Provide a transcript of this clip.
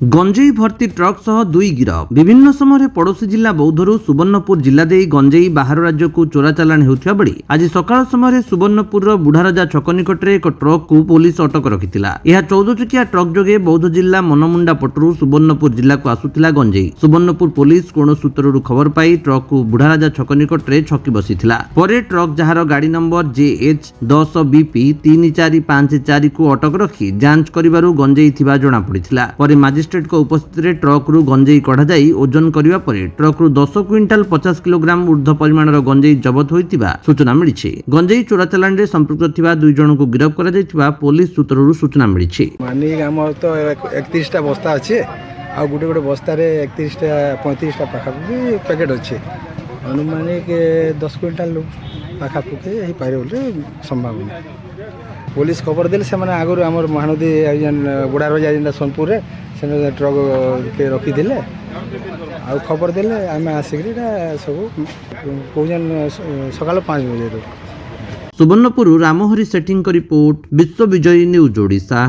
गंजेई भर्ती ट्रक सह दुई गिरफ। विभिन्न समय पड़ोशी जिला बौद्धरू सुवर्णपुर जिला दे गंजेई बाहर राज्य को चोरा चालाण होउथिबा बेले आज सकाळ समय सुवर्णपुर बुढ़ाराजा छक निकटरे एक ट्रक को पुलिस अटक रखिथिला। यह 14 चकिया ट्रक जोगे बौद्ध जिला मनमुंडा पटरू सुवर्णपुर जिला को आसुथिला गंजेई। सुवर्णपुर पुलिस कोन सूत्ररू खबर पाई ट्रक को बुढ़ाराजा छक निकटरे छकी बसिथिला। परे ट्रक जहार गाड़ी नंबर JH 10 BP 3454 को अटक रखी जांच करिबारु गंजेई थिबा जणा पड़िथिला। परे मजिस्ट्रेट को उपस्थित रे ट्रक रु गंजेई कढ़ा जाई ओजन करिबा परे ट्रक रु 10 क्विंटाल 50 किलोग्राम ऊर्ध्व परिमाणर गंजेई जबत होइतिबा सूचना मिलिछि। गंजेई चोरा चालाण रे संपृक्त थिबा दुई जण को गिरफ करा जायतिबा पुलिस सूत्ररु सूचना मिलिछि। मानी हमर तो 31 टा बस्ता अछि आ गुटे गुटे बस्ता रे 31 टा 35 टा पाखापुकी पैकेट अछि। अनुमानिक 10 क्विंटाल पाखापुकी ही पारे बोले संभावना। पुलिस खबर देले से माने आगु हमर महानदी बुढ़ा रोजा जिंदा सोनपुर रे से ट्रक के रखी दिले आ खबर देले आमे आसिकरी सब कोजन सकाळ 5 बजे। सुवर्णपुर रामहरि सेठिंग रिपोर्ट विश्व विजयी न्यूज ओडिशा।